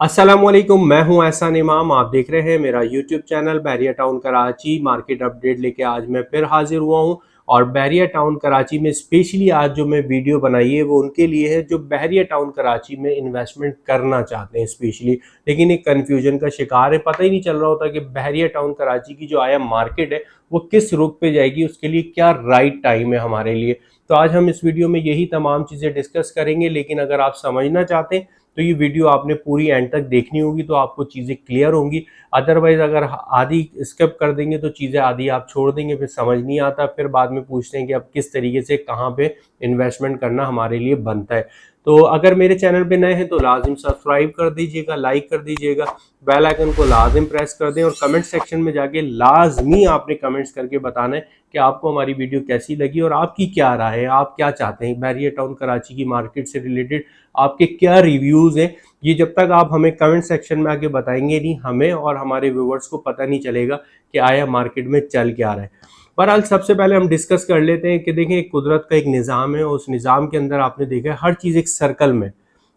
अस्सलामुअलैकुम, मैं हूं एहसान इमाम। आप देख रहे हैं मेरा यूट्यूब चैनल बहरिया टाउन कराची मार्केट अपडेट लेके आज मैं फिर हाजिर हुआ हूं। और बहरिया टाउन कराची में स्पेशली आज जो मैं वीडियो बनाई है वो उनके लिए है जो बहरिया टाउन कराची में इन्वेस्टमेंट करना चाहते हैं स्पेशली, लेकिन एक कन्फ्यूजन का शिकार है। पता ही नहीं चल रहा होता कि बहरिया टाउन कराची की जो आया मार्केट है वो किस रुख पे जाएगी, उसके लिए क्या राइट टाइम है हमारे लिए। तो आज हम इस वीडियो में यही तमाम चीज़ें डिस्कस करेंगे, लेकिन अगर आप समझना चाहते हैं तो ये वीडियो आपने पूरी एंड तक देखनी होगी तो आपको चीज़ें क्लियर होंगी। अदरवाइज अगर आधी स्किप कर देंगे तो चीज़ें आधी आप छोड़ देंगे, फिर समझ नहीं आता, फिर बाद में पूछते हैं कि अब किस तरीके से कहाँ पे इन्वेस्टमेंट करना हमारे लिए बनता है। तो अगर मेरे चैनल पे नए हैं तो लाजिम सब्सक्राइब कर दीजिएगा, लाइक कर दीजिएगा, बेल आइकन को लाजिम प्रेस कर दें और कमेंट सेक्शन में जाके लाजमी आपने कमेंट्स करके बताना है कि आपको हमारी वीडियो कैसी लगी और आपकी क्या राय है, आप क्या चाहते हैं बहरिया टाउन कराची की मार्केट से रिलेटेड, आपके क्या रिव्यूज़ हैं। ये जब तक आप हमें कमेंट सेक्शन में आके बताएंगे नहीं, हमें और हमारे व्यूवर्स को पता नहीं चलेगा कि आया मार्केट में चल क्या रहा है। बहरहाल सबसे पहले हम डिस्कस कर लेते हैं कि देखें कुदरत का एक निज़ाम है, उस निज़ाम के अंदर आपने देखा है हर चीज़ एक सर्कल में,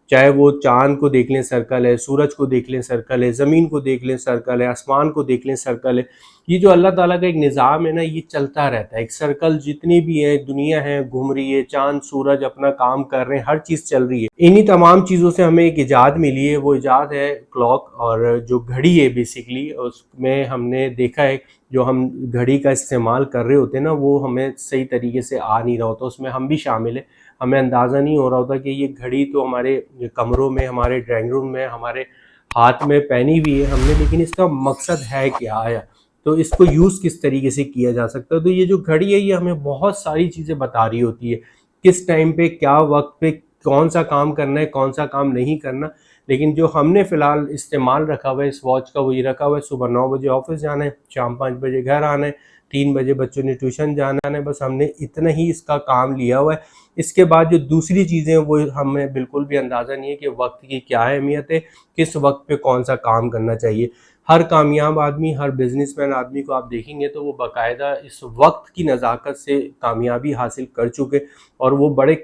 चाहे वो चांद को देख लें सर्कल है, सूरज को देख लें सर्कल है, ज़मीन को देख लें सर्कल है, आसमान को देख लें सर्कल है। ये जो अल्लाह ताला का एक निज़ाम है ना, ये चलता रहता है। एक सर्कल जितनी भी है दुनिया है घूम रही है, चांद सूरज अपना काम कर रहे हैं, हर चीज़ चल रही है। इन्हीं तमाम चीज़ों से हमें एक इजाद मिली है, वो इजाद है क्लॉक। और जो घड़ी है बेसिकली उसमें हमने देखा है जो हम घड़ी का इस्तेमाल कर रहे होते हैं ना, वो हमें सही तरीके से आ नहीं रहा होता, उसमें हम भी शामिल है। हमें अंदाज़ा नहीं हो रहा होता कि ये घड़ी तो हमारे कमरों में, हमारे ड्राइंग रूम में, हमारे हाथ में पहनी हुई है हमने, लेकिन इसका मकसद है क्या आया, तो इसको यूज़ किस तरीके से किया जा सकता है। तो ये जो घड़ी है ये हमें बहुत सारी चीज़ें बता रही होती है, किस टाइम पे क्या वक्त पे कौन सा काम करना है, कौन सा काम नहीं करना। लेकिन जो हमने फ़िलहाल इस्तेमाल रखा हुआ है इस वॉच का वो ये रखा हुआ है, सुबह 9 बजे ऑफिस जाना है, शाम 5 बजे घर आना है, 3 बजे बच्चों ने ट्यूशन जाना है, बस हमने इतना ही इसका काम लिया हुआ है। इसके बाद जो दूसरी चीज़ें हैं वो हमें बिल्कुल भी अंदाज़ा नहीं है कि वक्त की क्या अहमियत है, किस वक्त पे कौन सा काम करना चाहिए। हर कामयाब आदमी, हर बिजनेसमैन आदमी को आप देखेंगे तो वो बाकायदा इस वक्त की नज़ाकत से कामयाबी हासिल कर चुके और वो बड़े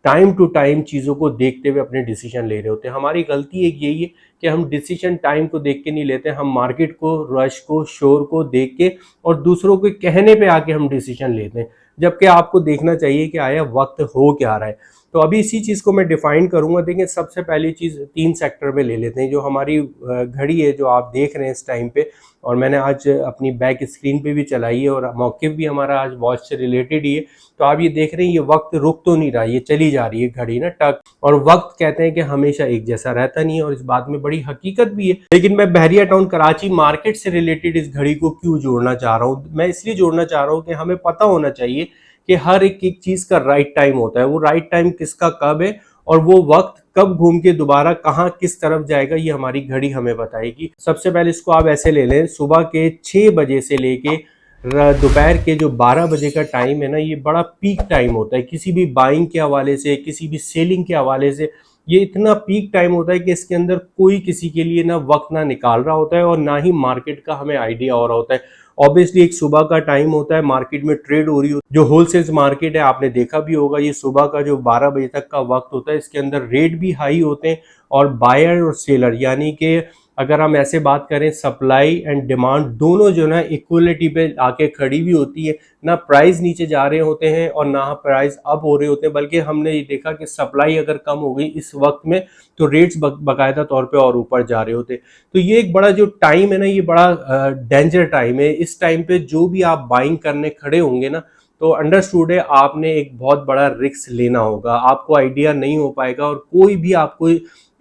टाइम टू टाइम चीज़ों को देखते हुए अपने डिसीजन ले रहे होते हैं। हमारी गलती एक यही है कि हम डिसीजन टाइम को देख के नहीं लेते, हम मार्केट को, रश को, शोर को देख के और दूसरों के कहने पे आके हम डिसीजन लेते हैं, जबकि आपको देखना चाहिए कि आया वक्त हो क्या रहा है। तो अभी इसी चीज़ को मैं डिफाइन करूंगा। देखिए सबसे पहली चीज़ 3 सेक्टर में ले लेते हैं। जो हमारी घड़ी है जो आप देख रहे हैं इस टाइम पे, और मैंने आज अपनी बैक स्क्रीन पे भी चलाई है और मौक़िफ़ भी हमारा आज वॉच से रिलेटेड ही है। तो आप ये देख रहे हैं ये वक्त रुक तो नहीं रहा, ये चली जा रही है घड़ी ना टक। और वक्त कहते हैं कि हमेशा एक जैसा रहता नहीं है और इस बात में बड़ी हकीकत भी है। लेकिन मैं बहरिया टाउन कराची मार्केट से रिलेटेड इस घड़ी को क्यों जोड़ना चाह रहा हूँ, मैं इसलिए जोड़ना चाह रहा हूँ कि हमें पता होना चाहिए कि हर एक चीज़ का राइट टाइम होता है। वो राइट टाइम किसका कब है और वो वक्त कब घूम के दोबारा कहाँ किस तरफ जाएगा, ये हमारी घड़ी हमें बताएगी। सबसे पहले इसको आप ऐसे ले लें, सुबह के 6 बजे से लेके दोपहर के जो 12 बजे का टाइम है ना, ये बड़ा पीक टाइम होता है किसी भी बाइंग के हवाले से, किसी भी सेलिंग के हवाले से। ये इतना पीक टाइम होता है कि इसके अंदर कोई किसी के लिए ना वक्त ना निकाल रहा होता है और ना ही मार्केट का हमें आइडिया हो रहा होता है। ऑब्वियसली एक सुबह का टाइम होता है, मार्केट में ट्रेड हो रही होती है। जो होलसेल्स मार्केट है आपने देखा भी होगा, ये सुबह का जो 12 बजे तक का वक्त होता है, इसके अंदर रेट भी हाई होते हैं और बायर और सेलर, यानी कि अगर हम ऐसे बात करें सप्लाई एंड डिमांड दोनों जो ना इक्वलिटी पे आके खड़ी भी होती है। ना प्राइस नीचे जा रहे होते हैं और ना प्राइस अप हो रहे होते हैं, बल्कि हमने ये देखा कि सप्लाई अगर कम हो गई इस वक्त में तो रेट्स बाकायदा तौर पे और ऊपर जा रहे होते। तो ये एक बड़ा जो टाइम है ना, ये बड़ा डेंजर टाइम है। इस टाइम पे जो भी आप बाइंग करने खड़े होंगे ना, तो अंडरस्टूड है आपने एक बहुत बड़ा रिस्क लेना होगा, आपको आइडिया नहीं हो पाएगा। और कोई भी आपको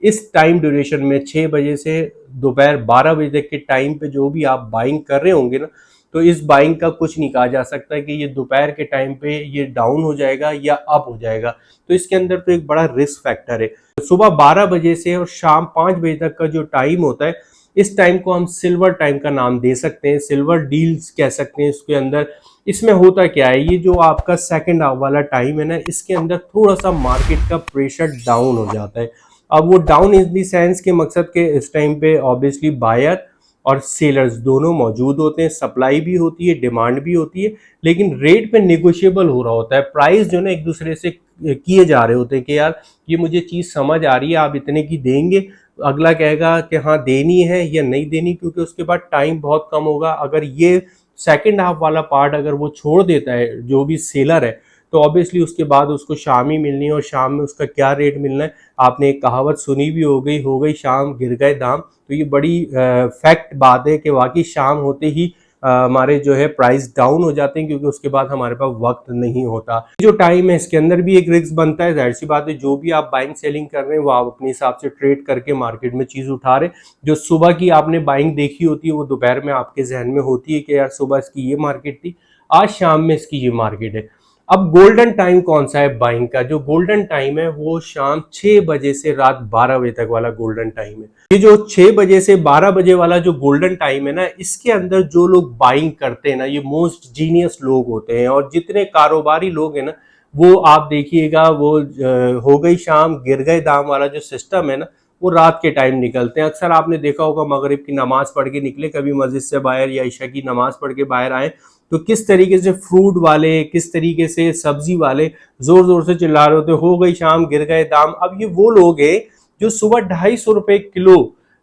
इस टाइम ड्यूरेशन में 6 बजे से दोपहर 12 बजे तक के टाइम पे जो भी आप बाइंग कर रहे होंगे ना, तो इस बाइंग का कुछ नहीं कहा जा सकता कि ये दोपहर के टाइम पे ये डाउन हो जाएगा या अप हो जाएगा। तो इसके अंदर तो एक बड़ा रिस्क फैक्टर है। तो सुबह 12 बजे से और शाम 5 बजे तक का जो टाइम होता है, इस टाइम को हम सिल्वर टाइम का नाम दे सकते हैं, सिल्वर डील्स कह सकते हैं। इसके अंदर इसमें होता क्या है, ये जो आपका सेकंड वाला टाइम है ना, इसके अंदर थोड़ा सा मार्केट का प्रेशर डाउन हो जाता है। अब वो डाउन इन दी सेंस के मकसद के इस टाइम पे ऑब्वियसली बायर और सेलर्स दोनों मौजूद होते हैं, सप्लाई भी होती है, डिमांड भी होती है, लेकिन रेट पे नेगोशिएबल हो रहा होता है। प्राइस जो ना एक दूसरे से किए जा रहे होते हैं कि यार ये मुझे चीज़ समझ आ रही है, आप इतने की देंगे अगला कहेगा कि हाँ देनी है या नहीं देनी, क्योंकि उसके बाद टाइम बहुत कम होगा। अगर ये सेकंड हाफ वाला पार्ट अगर वो छोड़ देता है जो भी सेलर है, तो ऑब्वियसली उसके बाद उसको शाम ही मिलनी है, और शाम में उसका क्या रेट मिलना है। आपने एक कहावत सुनी भी हो गई शाम गिर गए दाम। तो ये बड़ी फैक्ट बात है कि वाकई शाम होते ही हमारे जो है प्राइस डाउन हो जाते हैं, क्योंकि उसके बाद हमारे पास वक्त नहीं होता। जो टाइम है इसके अंदर भी एक रिस्क बनता है, जाहिर सी बात है। जो भी आप बाइंग सेलिंग कर रहे हैं वो आप अपने हिसाब से ट्रेड करके मार्केट में चीज उठा रहे। जो सुबह की आपने बाइंग देखी होती है वो दोपहर में आपके जहन में होती है कि यार सुबह इसकी ये मार्केट थी, आज शाम में इसकी ये मार्केट है। अब गोल्डन टाइम कौन सा है बाइंग का? जो गोल्डन टाइम है वो शाम 6 बजे से रात 12 बजे तक वाला गोल्डन टाइम है। ये जो 6 बजे से 12 बजे वाला जो गोल्डन टाइम है ना, इसके अंदर जो लोग बाइंग करते हैं ना, ये मोस्ट जीनियस लोग होते हैं। और जितने कारोबारी लोग हैं ना, वो आप देखिएगा वो हो गई शाम गिर गए दाम वाला जो सिस्टम है ना, वो रात के टाइम निकलते हैं। अक्सर आपने देखा होगा मगरिब की नमाज पढ़ के निकले कभी मस्जिद से बाहर, या ईशा की नमाज पढ़ के बाहर आए, तो किस तरीके से फ्रूट वाले, किस तरीके से सब्जी वाले जोर जोर से चिल्ला रहे होते, हो गई शाम गिर गए दाम। अब ये वो लोग हैं जो सुबह 250 रुपए किलो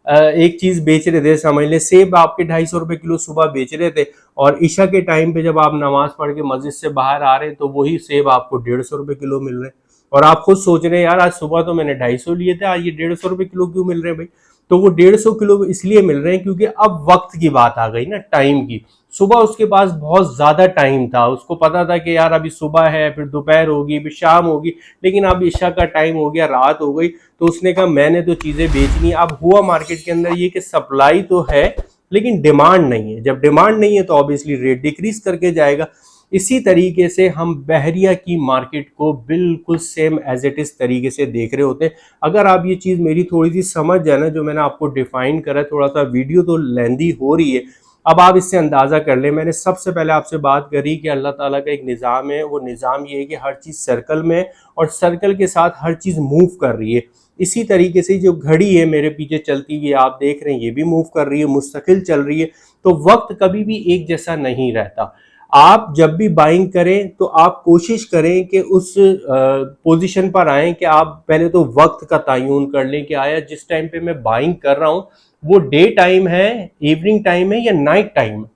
एक चीज बेच रहे थे। समझ ले सेब आपके 250 रुपए किलो सुबह बेच रहे थे, और ईशा के टाइम पे जब आप नमाज पढ़ के मस्जिद से बाहर आ रहे हैं तो वही सेब आपको 150 रुपए किलो मिल रहे हैं। और आप खुद सोच रहे हैं यार आज सुबह तो मैंने 250 लिए थे, आज ये 150 रुपए किलो क्यों मिल रहे हैं भाई? तो वो 150 किलो इसलिए मिल रहे हैं क्योंकि अब वक्त की बात आ गई ना, टाइम की। सुबह उसके पास बहुत ज्यादा टाइम था, उसको पता था कि यार अभी सुबह है, फिर दोपहर होगी, फिर शाम होगी, लेकिन अब ईशा का टाइम हो गया, रात हो गई, तो उसने कहा मैंने तो चीजें बेचनी। अब हुआ मार्केट के अंदर ये कि सप्लाई तो है लेकिन डिमांड नहीं है। जब डिमांड नहीं है तो ऑब्वियसली रेट डिक्रीज करके जाएगा। इसी तरीके से हम बहरिया की मार्केट को बिल्कुल सेम एज इट इज तरीके से देख रहे होते हैं। अगर आप ये चीज मेरी थोड़ी सी समझ जाए ना, जो मैंने आपको डिफाइन करा, थोड़ा सा वीडियो तो लेंदी हो रही है, अब आप इससे अंदाजा कर ले। मैंने सबसे पहले आपसे बात करी कि अल्लाह ताला का एक निज़ाम है, वो निज़ाम ये है कि हर चीज़ सर्कल में है और सर्कल के साथ हर चीज़ मूव कर रही है। इसी तरीके से जो घड़ी है मेरे पीछे चलती हुई आप देख रहे हैं, ये भी मूव कर रही है, मुस्तकिल चल रही है। तो वक्त कभी भी एक जैसा नहीं रहता। आप जब भी बाइंग करें तो आप कोशिश करें कि उस पोजीशन पर आएं कि आप पहले तो वक्त का तयन कर लें कि आया जिस टाइम पे मैं बाइंग कर रहा हूं वो डे टाइम है, इवनिंग टाइम है या नाइट टाइम है।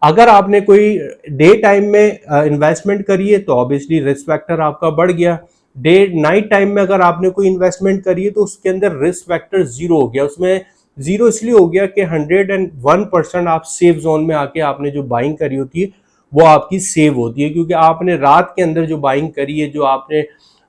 अगर आपने कोई डे टाइम में इन्वेस्टमेंट करी है तो ऑब्वियसली रिस्क फैक्टर आपका बढ़ गया। डे नाइट टाइम में अगर आपने कोई इन्वेस्टमेंट करी है तो उसके अंदर रिस्क फैक्टर जीरो हो गया। उसमें जीरो इसलिए हो गया कि 101% आप सेफ जोन में आके आपने जो बाइंग करी होती है वो आपकी सेव होती है, क्योंकि आपने रात के अंदर जो बाइंग करी है, जो आपने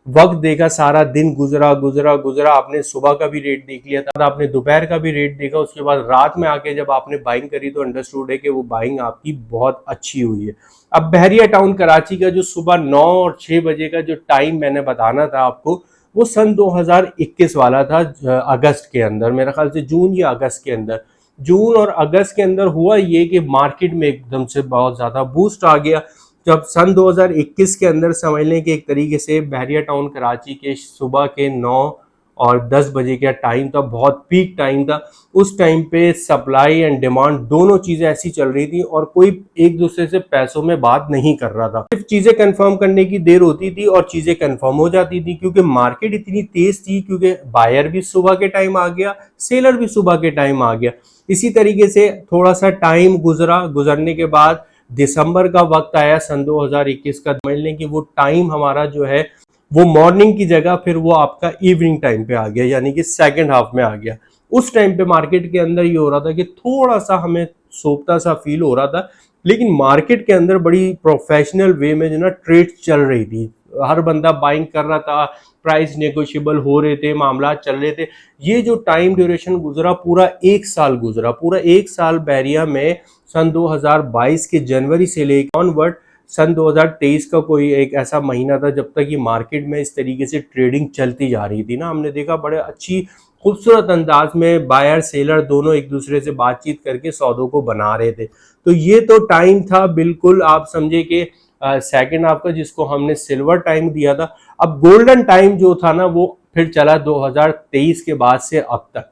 वक्त देखा, सारा दिन गुजरा गुजरा गुजरा, आपने सुबह का भी रेट देख लिया था, आपने दोपहर का भी रेट देखा, उसके बाद रात में आके जब आपने बाइंग करी तो अंडरस्टूड है कि वो बाइंग आपकी बहुत अच्छी हुई है। अब बहरिया टाउन कराची का जो सुबह 9 और 6 बजे का जो टाइम मैंने बताना था आपको, वो सन 2021 वाला था, अगस्त के अंदर, मेरा ख्याल से जून या अगस्त के अंदर। जून और अगस्त के अंदर हुआ ये कि मार्केट में एकदम से बहुत ज़्यादा बूस्ट आ गया। जब सन 2021 के अंदर समझ लें कि एक तरीके से बहरिया टाउन कराची के सुबह के 9 और 10 बजे का टाइम था, बहुत पीक टाइम था। उस टाइम पे सप्लाई एंड डिमांड दोनों चीज़ें ऐसी चल रही थी और कोई एक दूसरे से पैसों में बात नहीं कर रहा था। सिर्फ चीज़ें कंफर्म करने की देर होती थी और चीज़ें कंफर्म हो जाती थी, क्योंकि मार्केट इतनी तेज थी, क्योंकि बायर भी सुबह के टाइम आ गया, सेलर भी सुबह के टाइम आ गया। इसी तरीके से थोड़ा सा टाइम गुजरा, गुजरने के बाद दिसंबर का वक्त आया सन 2021 का। समझ लें कि वो टाइम हमारा जो है वो मॉर्निंग की जगह फिर वो आपका इवनिंग टाइम पे आ गया, यानी कि सेकंड हाफ में आ गया। उस टाइम पे मार्केट के अंदर ये हो रहा था कि थोड़ा सा हमें सोपता सा फील हो रहा था, लेकिन मार्केट के अंदर बड़ी प्रोफेशनल वे में जो ना ट्रेड चल रही थी, हर बंदा बाइंग कर रहा था, प्राइस नेगोशिएबल हो रहे थे, मामला चल रहे थे। ये जो टाइम ड्यूरेशन गुजरा, पूरा एक साल गुजरा, पूरा एक साल बहरिया में सन 2022 के जनवरी से लेकर ऑनवर्ड सन 2023 का कोई एक ऐसा महीना था जब तक ये मार्केट में इस तरीके से ट्रेडिंग चलती जा रही थी ना। हमने देखा बड़े अच्छी खूबसूरत अंदाज में बायर सेलर दोनों एक दूसरे से बातचीत करके सौदों को बना रहे थे। तो ये तो टाइम था बिल्कुल, आप समझे कि सेकंड हाफ का, जिसको हमने सिल्वर टाइम दिया था। अब गोल्डन टाइम जो था ना वो फिर चला 2023 के बाद से अब तक।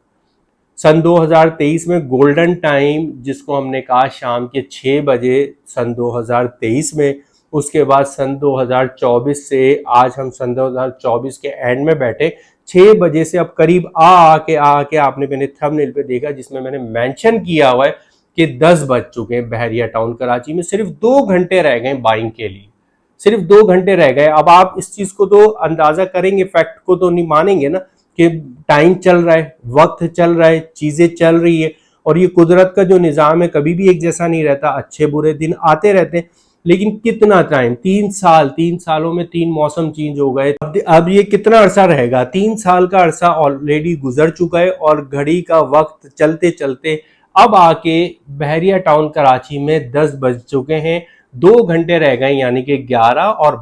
सन 2023 में गोल्डन टाइम जिसको हमने कहा शाम के 6 बजे सन 2023 में, उसके बाद सन 2024 से आज हम सन 2024 के एंड में बैठे, 6 बजे से अब करीब आके आपने मैंने थंबनेल पे देखा जिसमें मैंने मेंशन किया हुआ है कि 10 बज चुके हैं बहरिया टाउन कराची में, सिर्फ 2 घंटे रह गए बाइंग के लिए, सिर्फ 2 घंटे रह गए। अब आप इस चीज को तो अंदाजा करेंगे, फैक्ट को तो नहीं मानेंगे ना कि टाइम चल रहा है, वक्त चल रहा है, चीजें चल रही है, और ये कुदरत का जो निज़ाम है कभी भी एक जैसा नहीं रहता, अच्छे बुरे दिन आते रहते हैं। लेकिन कितना टाइम, 3 साल, 3 सालों में 3 मौसम चेंज हो गए। अब ये कितना अरसा रहेगा, 3 साल का अरसा ऑलरेडी गुजर चुका है और घड़ी का वक्त चलते चलते अब आके बहरिया टाउन कराची में 10 बज चुके हैं, 2 घंटे रह गए, यानी कि 11 और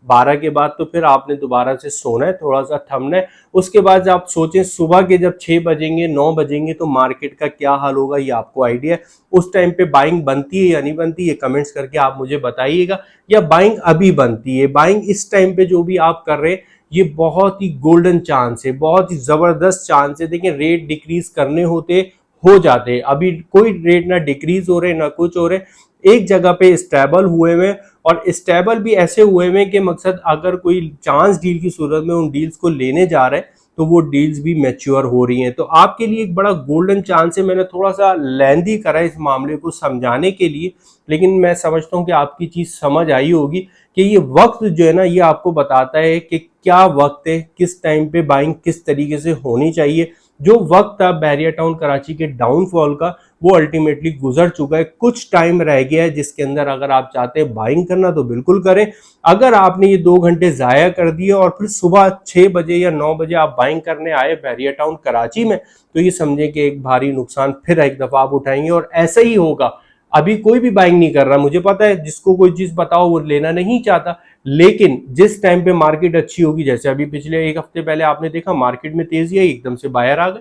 12 के बाद तो फिर आपने दोबारा से सोना है, थोड़ा सा थमना है। उसके बाद आप सोचें सुबह के जब 6 बजेंगे 9 बजेंगे तो मार्केट का क्या हाल होगा, ये आपको आइडिया है। उस टाइम पे बाइंग बनती है या नहीं बनती, ये कमेंट्स करके आप मुझे बताइएगा, या बाइंग अभी बनती है। बाइंग इस टाइम पे जो भी आप कर रहे हैं ये बहुत ही गोल्डन चांस है, बहुत ही जबरदस्त चांस है। देखिए रेट डिक्रीज करने होते हो जाते हैं, अभी कोई रेट ना डिक्रीज हो रहे ना कुछ हो रहे, एक जगह पे स्टेबल हुए हुए, और स्टेबल भी ऐसे हुए हुए कि मकसद अगर कोई चांस डील की सूरत में उन डील्स को लेने जा रहे हैं तो वो डील्स भी मैच्योर हो रही हैं। तो आपके लिए एक बड़ा गोल्डन चांस है। मैंने थोड़ा सा लेंदी करा इस मामले को समझाने के लिए, लेकिन मैं समझता हूँ कि आपकी चीज समझ आई होगी कि ये वक्त जो है ना ये आपको बताता है कि क्या वक्त है, किस टाइम पे बाइंग किस तरीके से होनी चाहिए। जो वक्त था बहरिया टाउन कराची के डाउनफॉल का वो अल्टीमेटली गुजर चुका है, कुछ टाइम रह गया है जिसके अंदर अगर आप चाहते हैं बाइंग करना तो बिल्कुल करें। अगर आपने ये 2 घंटे जाया कर दिए और फिर सुबह 6 बजे या 9 बजे आप बाइंग करने आए बहरिया टाउन कराची में, तो ये समझें कि एक भारी नुकसान फिर एक दफा आप उठाएंगे, और ऐसा ही होगा। अभी कोई भी बाइंग नहीं कर रहा, मुझे पता है, जिसको कोई चीज बताओ वो लेना नहीं चाहता, लेकिन जिस टाइम पे मार्केट अच्छी होगी, जैसे अभी पिछले 1 हफ्ते पहले आपने देखा मार्केट में तेजी आई, एकदम से बायर आ गए,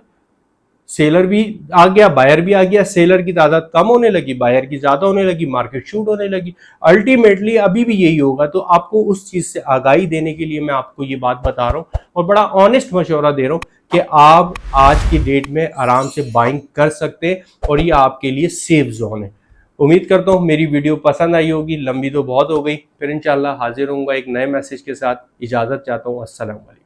सेलर भी आ गया, बायर भी आ गया, सेलर की तादाद कम होने लगी, बायर की ज्यादा होने लगी, मार्केट शूट होने लगी। अल्टीमेटली अभी भी यही होगा। तो आपको उस चीज से आगाही देने के लिए मैं आपको ये बात बता रहा हूँ और बड़ा ऑनेस्ट मशवरा दे रहा हूँ कि आप आज की डेट में आराम से बाइंग कर सकते हैं और ये आपके लिए सेफ जोन है। उम्मीद करता हूँ मेरी वीडियो पसंद आई होगी, लंबी तो बहुत हो गई, फिर इंशाल्लाह हाजिर होऊंगा एक नए मैसेज के साथ। इजाजत चाहता हूँ, अस्सलाम वालेकुम।